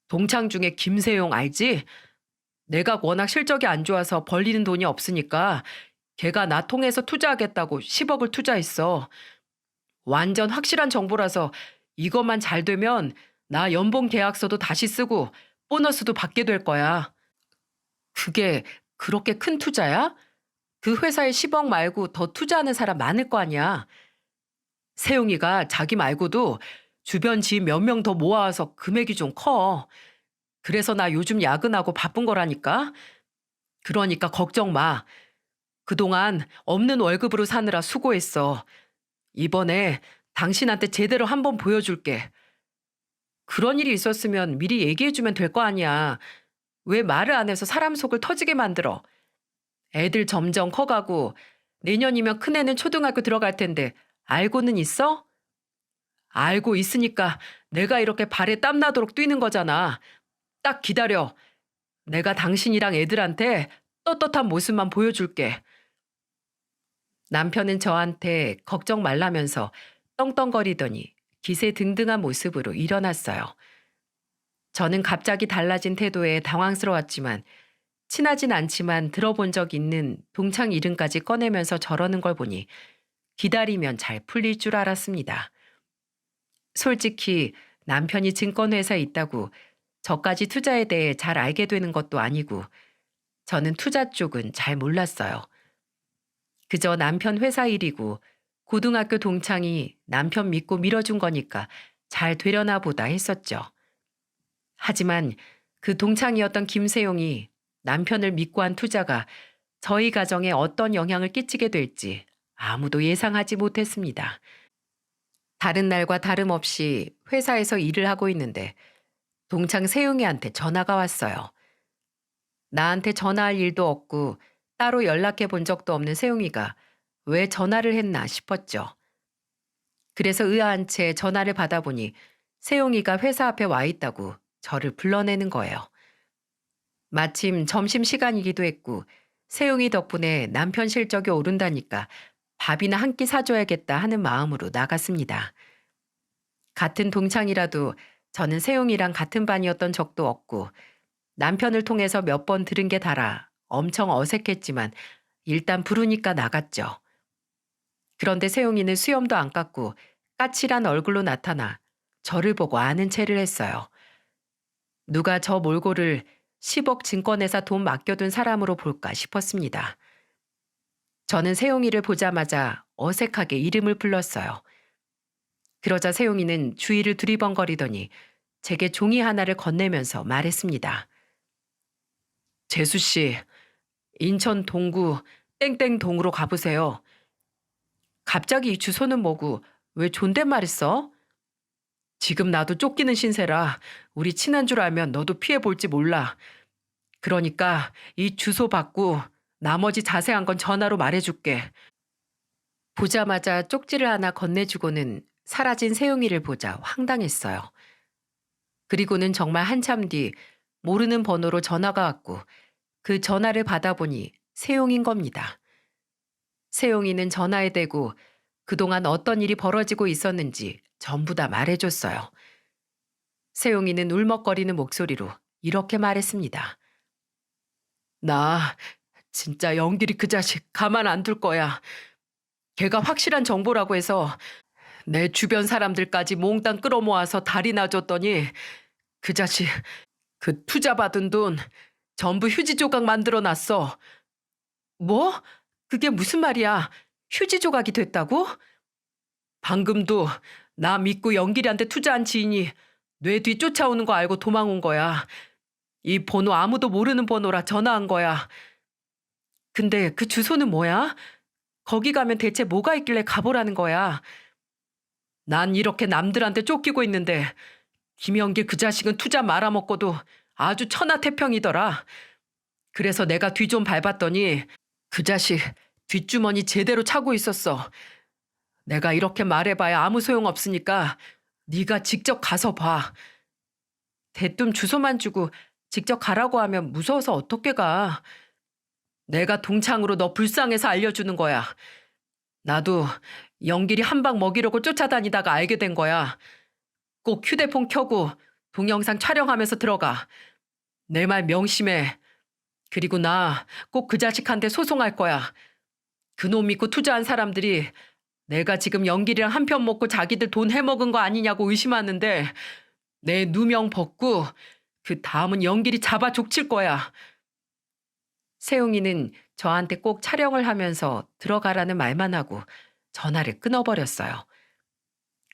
동창 중에 김세용 알지? 내가 워낙 실적이 안 좋아서 벌리는 돈이 없으니까 걔가 나 통해서 투자하겠다고 10억을 투자했어. 완전 확실한 정보라서 이것만 잘 되면 나 연봉 계약서도 다시 쓰고 보너스도 받게 될 거야. 그게 그렇게 큰 투자야? 그 회사에 10억 말고 더 투자하는 사람 많을 거 아니야. 세용이가 자기 말고도 주변 지인 몇 명 더 모아와서 금액이 좀 커. 그래서 나 요즘 야근하고 바쁜 거라니까. 그러니까 걱정 마. 그동안 없는 월급으로 사느라 수고했어. 이번에 당신한테 제대로 한번 보여줄게. 그런 일이 있었으면 미리 얘기해주면 될 거 아니야. 왜 말을 안 해서 사람 속을 터지게 만들어? 애들 점점 커가고 내년이면 큰애는 초등학교 들어갈 텐데 알고는 있어? 알고 있으니까 내가 이렇게 발에 땀 나도록 뛰는 거잖아. 딱 기다려. 내가 당신이랑 애들한테 떳떳한 모습만 보여줄게. 남편은 저한테 걱정 말라면서 떵떵거리더니 기세등등한 모습으로 일어났어요. 저는 갑자기 달라진 태도에 당황스러웠지만 친하진 않지만 들어본 적 있는 동창 이름까지 꺼내면서 저러는 걸 보니 기다리면 잘 풀릴 줄 알았습니다. 솔직히 남편이 증권회사에 있다고 저까지 투자에 대해 잘 알게 되는 것도 아니고 저는 투자 쪽은 잘 몰랐어요. 그저 남편 회사 일이고 고등학교 동창이 남편 믿고 밀어준 거니까 잘 되려나 보다 했었죠. 하지만 그 동창이었던 김세용이 남편을 믿고 한 투자가 저희 가정에 어떤 영향을 끼치게 될지 아무도 예상하지 못했습니다. 다른 날과 다름없이 회사에서 일을 하고 있는데 동창 세용이한테 전화가 왔어요. 나한테 전화할 일도 없고 따로 연락해 본 적도 없는 세용이가 왜 전화를 했나 싶었죠. 그래서 의아한 채 전화를 받아보니 세용이가 회사 앞에 와 있다고 저를 불러내는 거예요. 마침 점심시간이기도 했고 세용이 덕분에 남편 실적이 오른다니까 밥이나 한 끼 사줘야겠다 하는 마음으로 나갔습니다. 같은 동창이라도 저는 세용이랑 같은 반이었던 적도 없고 남편을 통해서 몇 번 들은 게 달아 엄청 어색했지만 일단 부르니까 나갔죠. 그런데 세용이는 수염도 안 깎고 까칠한 얼굴로 나타나 저를 보고 아는 체를 했어요. 누가 저 몰골을 10억 증권회사 돈 맡겨둔 사람으로 볼까 싶었습니다. 저는 세용이를 보자마자 어색하게 이름을 불렀어요. 그러자 세용이는 주위를 두리번거리더니 제게 종이 하나를 건네면서 말했습니다. 재수 씨, 인천 동구 땡땡동으로 가보세요. 갑자기 이 주소는 뭐고 왜 존댓말을 써? 지금 나도 쫓기는 신세라 우리 친한 줄 알면 너도 피해볼지 몰라. 그러니까 이 주소 받고 나머지 자세한 건 전화로 말해줄게. 보자마자 쪽지를 하나 건네주고는 사라진 세용이를 보자 황당했어요. 그리고는 정말 한참 뒤 모르는 번호로 전화가 왔고 그 전화를 받아보니 세용인 겁니다. 세용이는 전화에 대고 그동안 어떤 일이 벌어지고 있었는지 전부 다 말해줬어요. 세용이는 울먹거리는 목소리로 이렇게 말했습니다. 나 진짜 영길이 그 자식 가만 안 둘 거야. 걔가 확실한 정보라고 해서 내 주변 사람들까지 몽땅 끌어모아서 다리 놔줬더니 그 자식 그 투자 받은 돈 전부 휴지 조각 만들어 놨어. 뭐? 그게 무슨 말이야? 휴지 조각이 됐다고? 방금도 나 믿고 영길이한테 투자한 지인이 뇌 뒤 쫓아오는 거 알고 도망온 거야. 이 번호 아무도 모르는 번호라 전화한 거야. 근데 그 주소는 뭐야? 거기 가면 대체 뭐가 있길래 가보라는 거야? 난 이렇게 남들한테 쫓기고 있는데 김영길 그 자식은 투자 말아먹고도 아주 천하태평이더라. 그래서 내가 뒤 좀 밟았더니 그 자식 뒷주머니 제대로 차고 있었어. 내가 이렇게 말해봐야 아무 소용없으니까 네가 직접 가서 봐. 대뜸 주소만 주고 직접 가라고 하면 무서워서 어떻게 가. 내가 동창으로 너 불쌍해서 알려주는 거야. 나도 영길이 한 방 먹이려고 쫓아다니다가 알게 된 거야. 꼭 휴대폰 켜고 동영상 촬영하면서 들어가. 내 말 명심해. 그리고 나 꼭 그 자식한테 소송할 거야. 그놈 믿고 투자한 사람들이 내가 지금 영길이랑 한 편 먹고 자기들 돈 해먹은 거 아니냐고 의심하는데 내 누명 벗고 그 다음은 영길이 잡아 족칠 거야. 세용이는 저한테 꼭 촬영을 하면서 들어가라는 말만 하고 전화를 끊어버렸어요.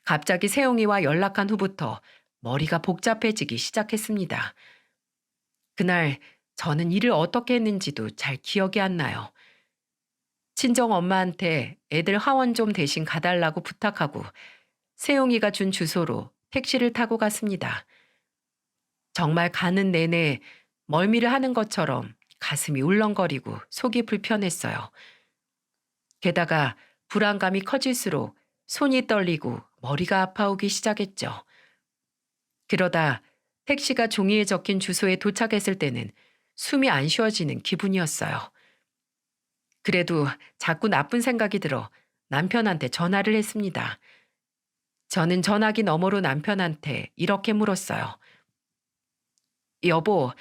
갑자기 세용이와 연락한 후부터 머리가 복잡해지기 시작했습니다. 그날 저는 일을 어떻게 했는지도 잘 기억이 안 나요. 친정 엄마한테 애들 하원 좀 대신 가달라고 부탁하고 세용이가 준 주소로 택시를 타고 갔습니다. 정말 가는 내내 멀미를 하는 것처럼 가슴이 울렁거리고 속이 불편했어요. 게다가 불안감이 커질수록 손이 떨리고 머리가 아파오기 시작했죠. 그러다 택시가 종이에 적힌 주소에 도착했을 때는 숨이 안 쉬어지는 기분이었어요. 그래도 자꾸 나쁜 생각이 들어 남편한테 전화를 했습니다. 저는 전화기 너머로 남편한테 이렇게 물었어요. 여보,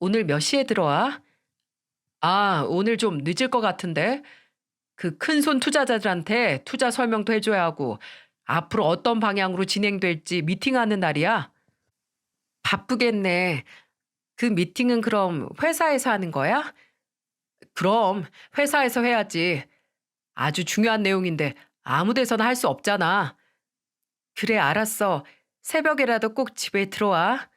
오늘 몇 시에 들어와? 아, 오늘 좀 늦을 것 같은데. 그 큰손 투자자들한테 투자 설명도 해줘야 하고 앞으로 어떤 방향으로 진행될지 미팅하는 날이야. 바쁘겠네. 그 미팅은 그럼 회사에서 하는 거야? 그럼 회사에서 해야지. 아주 중요한 내용인데 아무 데서나 할 수 없잖아. 그래, 알았어. 새벽에라도 꼭 집에 들어와.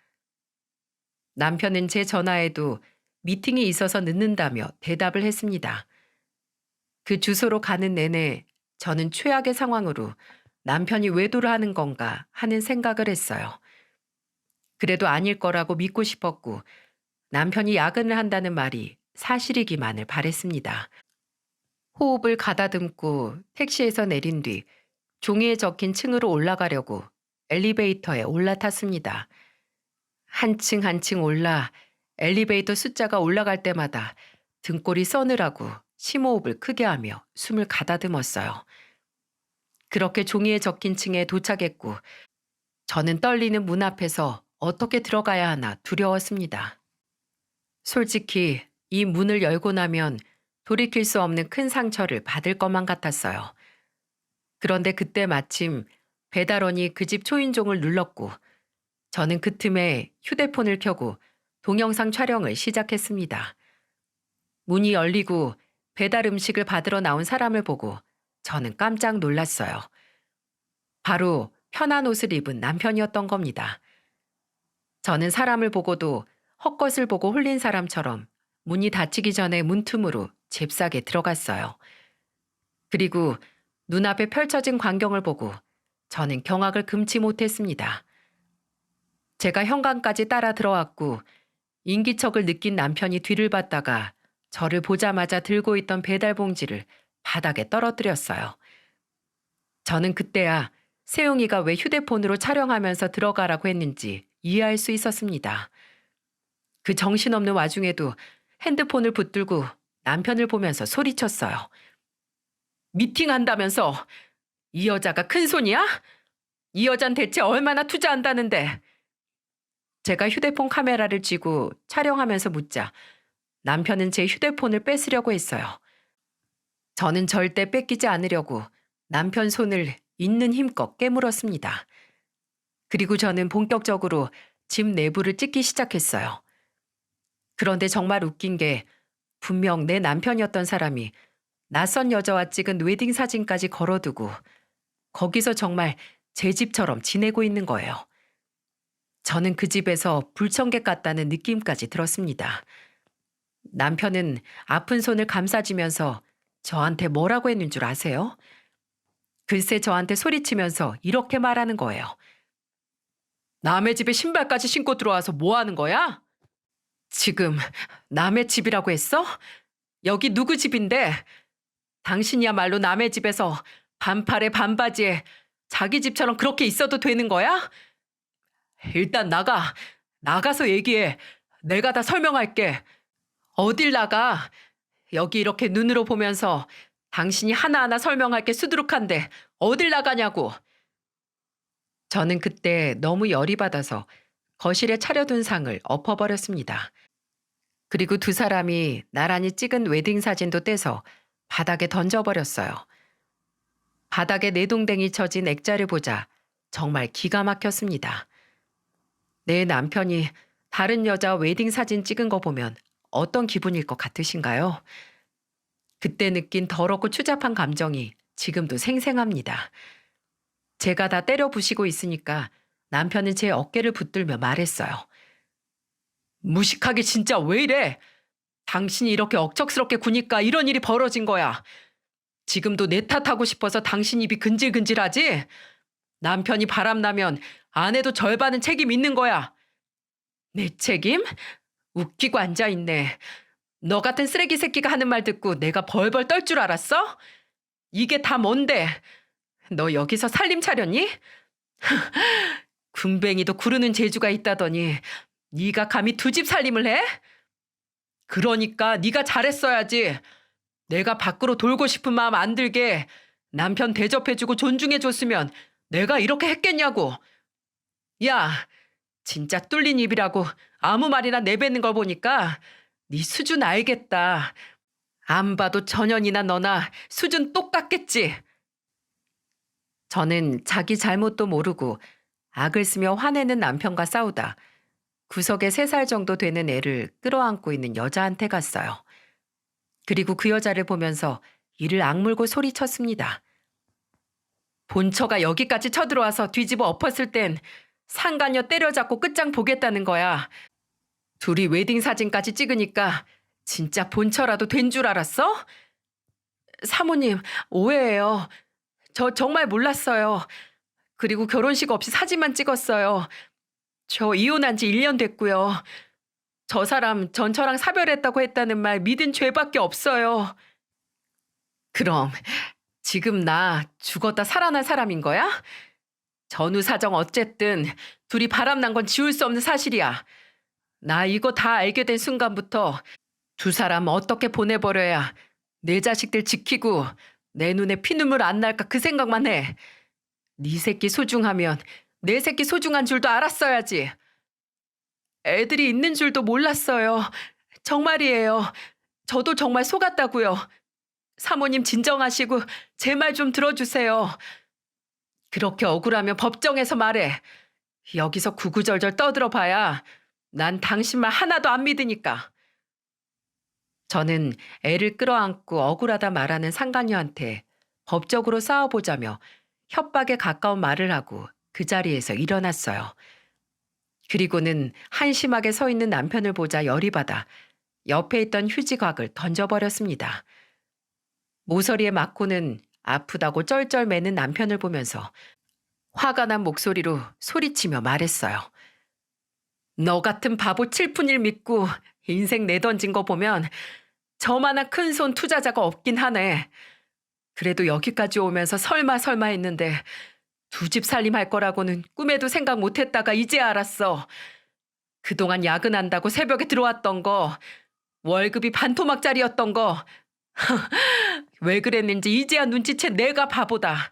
남편은 제 전화에도 미팅이 있어서 늦는다며 대답을 했습니다. 그 주소로 가는 내내 저는 최악의 상황으로 남편이 외도를 하는 건가 하는 생각을 했어요. 그래도 아닐 거라고 믿고 싶었고 남편이 야근을 한다는 말이 사실이기만을 바랬습니다. 호흡을 가다듬고 택시에서 내린 뒤 종이에 적힌 층으로 올라가려고 엘리베이터에 올라탔습니다. 한 층 한 층 올라 엘리베이터 숫자가 올라갈 때마다 등골이 서늘하고 심호흡을 크게 하며 숨을 가다듬었어요. 그렇게 종이에 적힌 층에 도착했고 저는 떨리는 문 앞에서 어떻게 들어가야 하나 두려웠습니다. 솔직히 이 문을 열고 나면 돌이킬 수 없는 큰 상처를 받을 것만 같았어요. 그런데 그때 마침 배달원이 그 집 초인종을 눌렀고 저는 그 틈에 휴대폰을 켜고 동영상 촬영을 시작했습니다. 문이 열리고 배달 음식을 받으러 나온 사람을 보고 저는 깜짝 놀랐어요. 바로 편한 옷을 입은 남편이었던 겁니다. 저는 사람을 보고도 헛것을 보고 홀린 사람처럼 문이 닫히기 전에 문틈으로 잽싸게 들어갔어요. 그리고 눈앞에 펼쳐진 광경을 보고 저는 경악을 금치 못했습니다. 제가 현관까지 따라 들어왔고 인기척을 느낀 남편이 뒤를 봤다가 저를 보자마자 들고 있던 배달 봉지를 바닥에 떨어뜨렸어요. 저는 그때야 세용이가 왜 휴대폰으로 촬영하면서 들어가라고 했는지 이해할 수 있었습니다. 그 정신없는 와중에도 핸드폰을 붙들고 남편을 보면서 소리쳤어요. 미팅한다면서 이 여자가 큰손이야? 이 여잔 대체 얼마나 투자한다는데. 제가 휴대폰 카메라를 쥐고 촬영하면서 묻자 남편은 제 휴대폰을 뺏으려고 했어요. 저는 절대 뺏기지 않으려고 남편 손을 있는 힘껏 깨물었습니다. 그리고 저는 본격적으로 집 내부를 찍기 시작했어요. 그런데 정말 웃긴 게 분명 내 남편이었던 사람이 낯선 여자와 찍은 웨딩 사진까지 걸어두고 거기서 정말 제 집처럼 지내고 있는 거예요. 저는 그 집에서 불청객 같다는 느낌까지 들었습니다. 남편은 아픈 손을 감싸주면서 저한테 뭐라고 했는 줄 아세요? 글쎄 저한테 소리치면서 이렇게 말하는 거예요. 남의 집에 신발까지 신고 들어와서 뭐 하는 거야? 지금 남의 집이라고 했어? 여기 누구 집인데? 당신이야말로 남의 집에서 반팔에 반바지에 자기 집처럼 그렇게 있어도 되는 거야? 일단 나가서 얘기해. 내가 다 설명할게. 어딜 나가? 여기 이렇게 눈으로 보면서 당신이 하나하나 설명할 게 수두룩한데 어딜 나가냐고. 저는 그때 너무 열이 받아서 거실에 차려둔 상을 엎어버렸습니다. 그리고 두 사람이 나란히 찍은 웨딩 사진도 떼서 바닥에 던져버렸어요. 바닥에 내동댕이 쳐진 액자를 보자 정말 기가 막혔습니다. 내 남편이 다른 여자 웨딩 사진 찍은 거 보면 어떤 기분일 것 같으신가요? 그때 느낀 더럽고 추잡한 감정이 지금도 생생합니다. 제가 다 때려 부시고 있으니까 남편은 제 어깨를 붙들며 말했어요. 무식하게 진짜 왜 이래? 당신이 이렇게 억척스럽게 구니까 이런 일이 벌어진 거야. 지금도 내 탓하고 싶어서 당신 입이 근질근질하지? 남편이 바람나면 아내도 절반은 책임 있는 거야. 내 책임? 웃기고 앉아있네. 너 같은 쓰레기 새끼가 하는 말 듣고 내가 벌벌 떨 줄 알았어? 이게 다 뭔데? 너 여기서 살림 차렸니? 군뱅이도 구르는 재주가 있다더니 네가 감히 두 집 살림을 해? 그러니까 네가 잘했어야지. 내가 밖으로 돌고 싶은 마음 안 들게 남편 대접해주고 존중해줬으면 내가 이렇게 했겠냐고. 야, 진짜 뚫린 입이라고 아무 말이나 내뱉는 걸 보니까 네 수준 알겠다. 안 봐도 전현이나 너나 수준 똑같겠지. 저는 자기 잘못도 모르고 악을 쓰며 화내는 남편과 싸우다 구석에 3살 정도 되는 애를 끌어안고 있는 여자한테 갔어요. 그리고 그 여자를 보면서 이를 악물고 소리쳤습니다. 본처가 여기까지 쳐들어와서 뒤집어 엎었을 땐 상간녀 때려잡고 끝장 보겠다는 거야. 둘이 웨딩 사진까지 찍으니까 진짜 본처라도 된 줄 알았어? 사모님, 오해예요. 저 정말 몰랐어요. 그리고 결혼식 없이 사진만 찍었어요. 저 이혼한 지 1년 됐고요. 저 사람 전처랑 사별했다고 했다는 말 믿은 죄밖에 없어요. 그럼 지금 나 죽었다 살아난 사람인 거야? 전후 사정 어쨌든 둘이 바람난 건 지울 수 없는 사실이야. 나 이거 다 알게 된 순간부터 두 사람 어떻게 보내버려야 내 자식들 지키고 내 눈에 피눈물 안 날까 그 생각만 해. 네 새끼 소중하면 내 새끼 소중한 줄도 알았어야지. 애들이 있는 줄도 몰랐어요. 정말이에요. 저도 정말 속았다고요. 사모님 진정하시고 제 말 좀 들어주세요. 그렇게 억울하면 법정에서 말해. 여기서 구구절절 떠들어봐야 난 당신 말 하나도 안 믿으니까. 저는 애를 끌어안고 억울하다 말하는 상간녀한테 법적으로 싸워보자며 협박에 가까운 말을 하고 그 자리에서 일어났어요. 그리고는 한심하게 서 있는 남편을 보자 열이 받아 옆에 있던 휴지곽을 던져버렸습니다. 모서리에 맞고는 아프다고 쩔쩔매는 남편을 보면서 화가 난 목소리로 소리치며 말했어요. 너 같은 바보 칠푼일 믿고 인생 내던진 거 보면 저만한 큰손 투자자가 없긴 하네. 그래도 여기까지 오면서 설마 했는데 두 집 살림할 거라고는 꿈에도 생각 못했다가 이제 알았어. 그동안 야근한다고 새벽에 들어왔던 거, 월급이 반토막짜리였던 거, 왜 그랬는지 이제야 눈치챈 내가 바보다.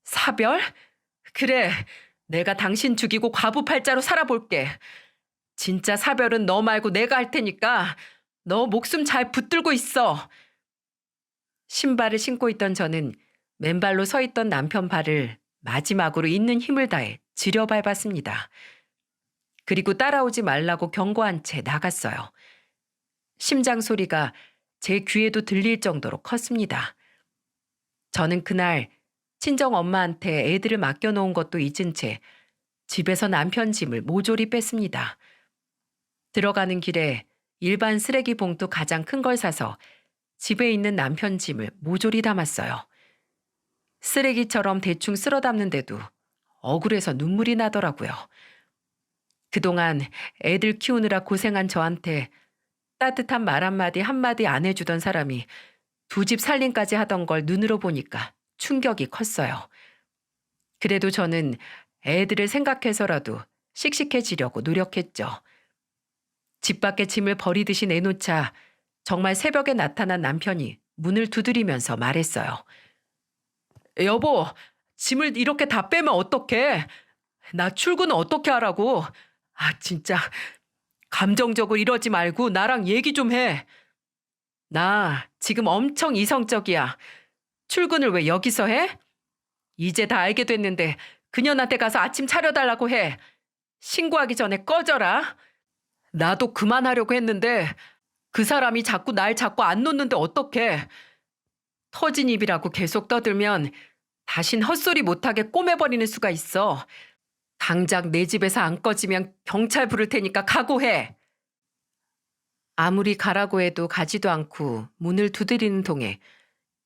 사별? 그래, 내가 당신 죽이고 과부팔자로 살아볼게. 진짜 사별은 너 말고 내가 할 테니까 너 목숨 잘 붙들고 있어. 신발을 신고 있던 저는 맨발로 서 있던 남편 발을 마지막으로 있는 힘을 다해 지려 밟았습니다. 그리고 따라오지 말라고 경고한 채 나갔어요. 심장 소리가 제 귀에도 들릴 정도로 컸습니다. 저는 그날 친정 엄마한테 애들을 맡겨놓은 것도 잊은 채 집에서 남편 짐을 모조리 뺐습니다. 들어가는 길에 일반 쓰레기 봉투 가장 큰 걸 사서 집에 있는 남편 짐을 모조리 담았어요. 쓰레기처럼 대충 쓸어 담는데도 억울해서 눈물이 나더라고요. 그동안 애들 키우느라 고생한 저한테 따뜻한 말 한마디 안 해주던 사람이 두 집 살림까지 하던 걸 눈으로 보니까 충격이 컸어요. 그래도 저는 애들을 생각해서라도 씩씩해지려고 노력했죠. 집 밖에 짐을 버리듯이 내놓자 정말 새벽에 나타난 남편이 문을 두드리면서 말했어요. 여보, 짐을 이렇게 다 빼면 어떡해? 나 출근은 어떻게 하라고? 아, 진짜 감정적으로 이러지 말고 나랑 얘기 좀 해. 나 지금 엄청 이성적이야. 출근을 왜 여기서 해? 이제 다 알게 됐는데 그년한테 가서 아침 차려달라고 해. 신고하기 전에 꺼져라. 나도 그만하려고 했는데 그 사람이 자꾸 날 잡고 안 놓는데 어떡해. 터진 입이라고 계속 떠들면 다신 헛소리 못하게 꼬매버리는 수가 있어. 당장 내 집에서 안 꺼지면 경찰 부를 테니까 각오해. 아무리 가라고 해도 가지도 않고 문을 두드리는 통에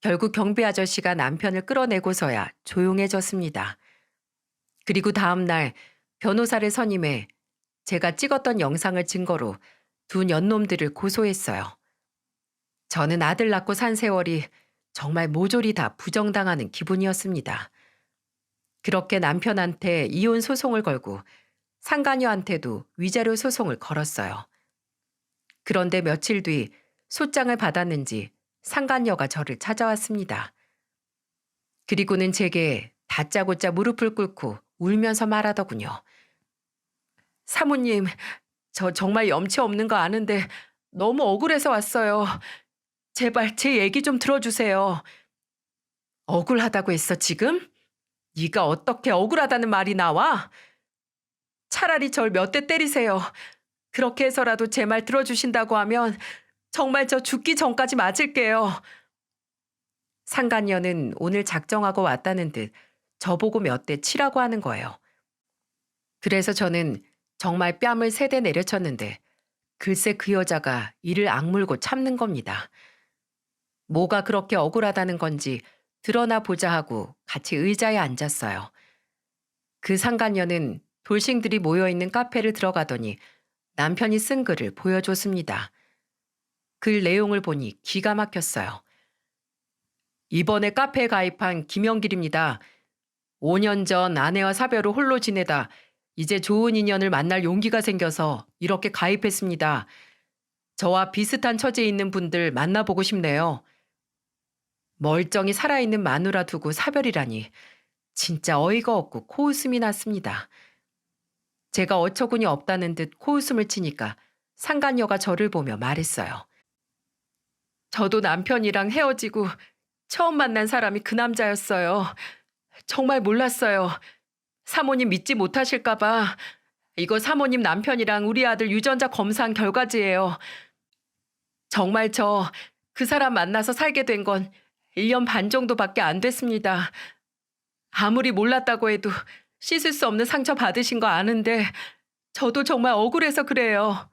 결국 경비 아저씨가 남편을 끌어내고서야 조용해졌습니다. 그리고 다음 날 변호사를 선임해 제가 찍었던 영상을 증거로 두 년놈들을 고소했어요. 저는 아들 낳고 산 세월이 정말 모조리 다 부정당하는 기분이었습니다. 그렇게 남편한테 이혼 소송을 걸고 상간녀한테도 위자료 소송을 걸었어요. 그런데 며칠 뒤 소장을 받았는지 상간녀가 저를 찾아왔습니다. 그리고는 제게 다짜고짜 무릎을 꿇고 울면서 말하더군요. 사모님, 저 정말 염치 없는 거 아는데 너무 억울해서 왔어요. 제발 제 얘기 좀 들어주세요. 억울하다고 했어 지금? 네가 어떻게 억울하다는 말이 나와? 차라리 절 몇 대 때리세요. 그렇게 해서라도 제 말 들어주신다고 하면 정말 저 죽기 전까지 맞을게요. 상간녀는 오늘 작정하고 왔다는 듯 저보고 몇 대 치라고 하는 거예요. 그래서 저는 정말 뺨을 3대 내려쳤는데 글쎄 그 여자가 이를 악물고 참는 겁니다. 뭐가 그렇게 억울하다는 건지 드러나 보자 하고 같이 의자에 앉았어요. 그 상간녀는 돌싱들이 모여있는 카페를 들어가더니 남편이 쓴 글을 보여줬습니다. 글 내용을 보니 기가 막혔어요. 이번에 카페에 가입한 김영길입니다. 5년 전 아내와 사별후 홀로 지내다 이제 좋은 인연을 만날 용기가 생겨서 이렇게 가입했습니다. 저와 비슷한 처지에 있는 분들 만나보고 싶네요. 멀쩡히 살아있는 마누라 두고 사별이라니 진짜 어이가 없고 코웃음이 났습니다. 제가 어처구니 없다는 듯 코웃음을 치니까 상간녀가 저를 보며 말했어요. 저도 남편이랑 헤어지고 처음 만난 사람이 그 남자였어요. 정말 몰랐어요. 사모님 믿지 못하실까 봐. 이거 사모님 남편이랑 우리 아들 유전자 검사한 결과지예요. 정말 저 그 사람 만나서 살게 된 건 1년 반 정도밖에 안 됐습니다. 아무리 몰랐다고 해도 씻을 수 없는 상처 받으신 거 아는데 저도 정말 억울해서 그래요.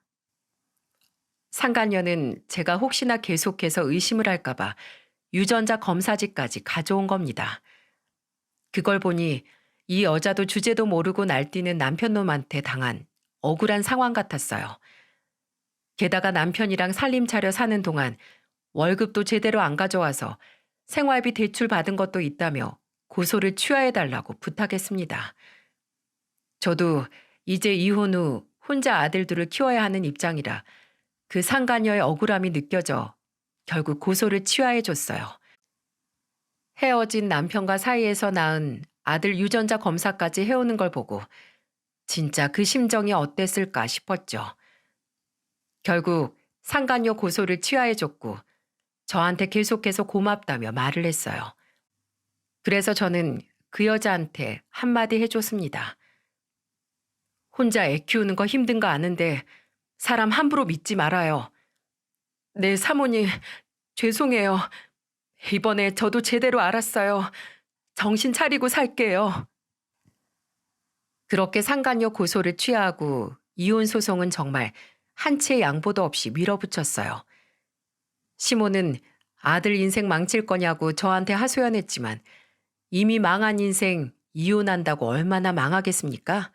상간녀는 제가 혹시나 계속해서 의심을 할까 봐 유전자 검사지까지 가져온 겁니다. 그걸 보니 이 여자도 주제도 모르고 날뛰는 남편놈한테 당한 억울한 상황 같았어요. 게다가 남편이랑 살림 차려 사는 동안 월급도 제대로 안 가져와서 생활비 대출 받은 것도 있다며 고소를 취하해달라고 부탁했습니다. 저도 이제 이혼 후 혼자 아들들을 키워야 하는 입장이라 그 상간녀의 억울함이 느껴져 결국 고소를 취하해 줬어요. 헤어진 남편과 사이에서 낳은 아들 유전자 검사까지 해오는 걸 보고 진짜 그 심정이 어땠을까 싶었죠. 결국 상간녀 고소를 취하해 줬고 저한테 계속해서 고맙다며 말을 했어요. 그래서 저는 그 여자한테 한마디 해줬습니다. 혼자 애 키우는 거 힘든 거 아는데 사람 함부로 믿지 말아요. 네, 사모님, 죄송해요. 이번에 저도 제대로 알았어요. 정신 차리고 살게요. 그렇게 상간녀 고소를 취하고 이혼 소송은 정말 한 채 양보도 없이 밀어붙였어요. 시모는 아들 인생 망칠 거냐고 저한테 하소연했지만 이미 망한 인생 이혼한다고 얼마나 망하겠습니까?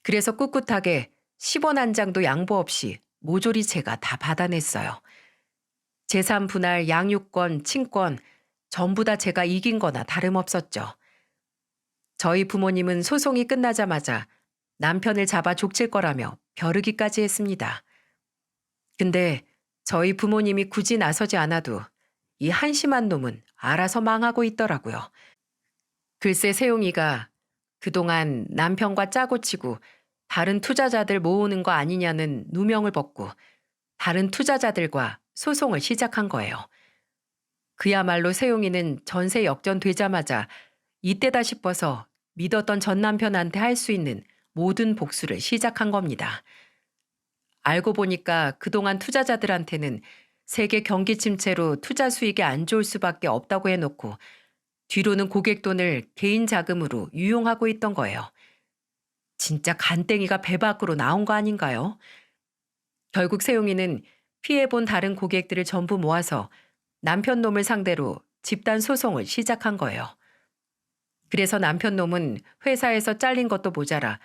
그래서 꿋꿋하게 10원 한 장도 양보 없이 모조리 제가 다 받아냈어요. 재산 분할, 양육권, 친권 전부 다 제가 이긴 거나 다름없었죠. 저희 부모님은 소송이 끝나자마자 남편을 잡아 족칠 거라며 벼르기까지 했습니다. 근데 저희 부모님이 굳이 나서지 않아도 이 한심한 놈은 알아서 망하고 있더라고요. 글쎄 세용이가 그동안 남편과 짜고 치고 다른 투자자들 모으는 거 아니냐는 누명을 벗고 다른 투자자들과 소송을 시작한 거예요. 그야말로 세용이는 전세 역전되자마자 이때다 싶어서 믿었던 전 남편한테 할 수 있는 모든 복수를 시작한 겁니다. 알고 보니까 그동안 투자자들한테는 세계 경기 침체로 투자 수익이 안 좋을 수밖에 없다고 해놓고 뒤로는 고객 돈을 개인 자금으로 유용하고 있던 거예요. 진짜 간땡이가 배 밖으로 나온 거 아닌가요? 결국 세용이는 피해본 다른 고객들을 전부 모아서 남편 놈을 상대로 집단 소송을 시작한 거예요. 그래서 남편 놈은 회사에서 잘린 것도 모자라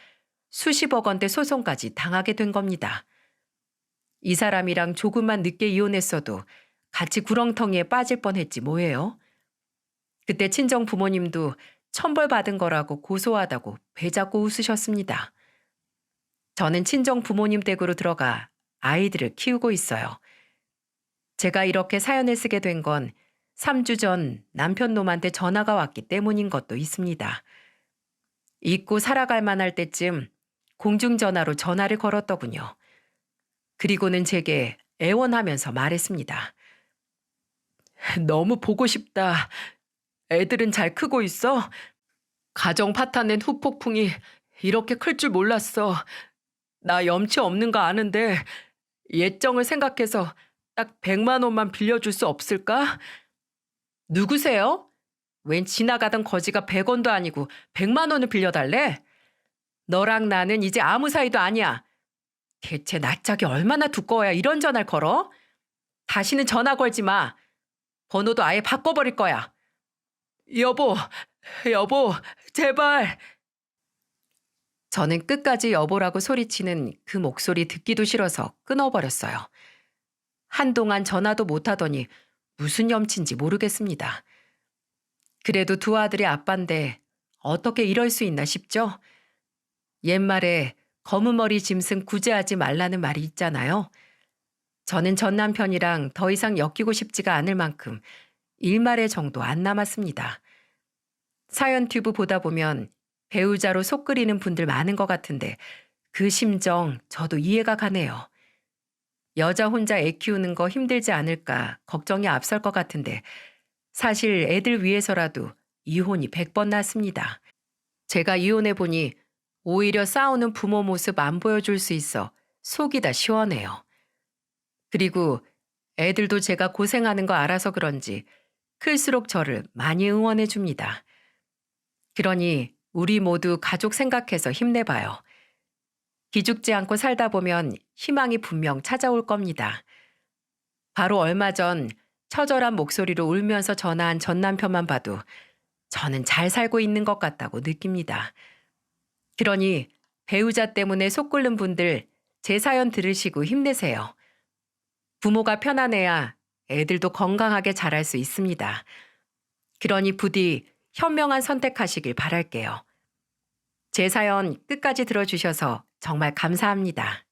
수십억 원대 소송까지 당하게 된 겁니다. 이 사람이랑 조금만 늦게 이혼했어도 같이 구렁텅이에 빠질 뻔했지 뭐예요. 그때 친정 부모님도 천벌받은 거라고 고소하다고 배 잡고 웃으셨습니다. 저는 친정 부모님 댁으로 들어가 아이들을 키우고 있어요. 제가 이렇게 사연을 쓰게 된 건 3주 전 남편 놈한테 전화가 왔기 때문인 것도 있습니다. 잊고 살아갈 만할 때쯤 공중전화로 전화를 걸었더군요. 그리고는 제게 애원하면서 말했습니다. 너무 보고 싶다. 애들은 잘 크고 있어? 가정 파탄낸 후폭풍이 이렇게 클 줄 몰랐어. 나 염치 없는 거 아는데 예정을 생각해서 딱 100만 원만 빌려줄 수 없을까? 누구세요? 웬 지나가던 거지가 100원도 아니고 100만 원을 빌려달래? 너랑 나는 이제 아무 사이도 아니야. 대체 낯짝이 얼마나 두꺼워야 이런 전화를 걸어? 다시는 전화 걸지 마. 번호도 아예 바꿔버릴 거야. 여보, 제발. 저는 끝까지 여보라고 소리치는 그 목소리 듣기도 싫어서 끊어버렸어요. 한동안 전화도 못하더니 무슨 염치인지 모르겠습니다. 그래도 두 아들의 아빠인데 어떻게 이럴 수 있나 싶죠? 옛말에 검은 머리 짐승 구제하지 말라는 말이 있잖아요. 저는 전 남편이랑 더 이상 엮이고 싶지가 않을 만큼 일말의 정도 안 남았습니다. 사연 튜브 보다 보면 배우자로 속 끓이는 분들 많은 것 같은데 그 심정 저도 이해가 가네요. 여자 혼자 애 키우는 거 힘들지 않을까 걱정이 앞설 것 같은데 사실 애들 위해서라도 이혼이 100번 낫습니다. 제가 이혼해보니 오히려 싸우는 부모 모습 안 보여줄 수 있어 속이 다 시원해요. 그리고 애들도 제가 고생하는 거 알아서 그런지 클수록 저를 많이 응원해 줍니다. 그러니 우리 모두 가족 생각해서 힘내봐요. 기죽지 않고 살다 보면 희망이 분명 찾아올 겁니다. 바로 얼마 전 처절한 목소리로 울면서 전화한 전 남편만 봐도 저는 잘 살고 있는 것 같다고 느낍니다. 그러니 배우자 때문에 속 끓는 분들 제 사연 들으시고 힘내세요. 부모가 편안해야 애들도 건강하게 자랄 수 있습니다. 그러니 부디 현명한 선택하시길 바랄게요. 제 사연 끝까지 들어주셔서 정말 감사합니다.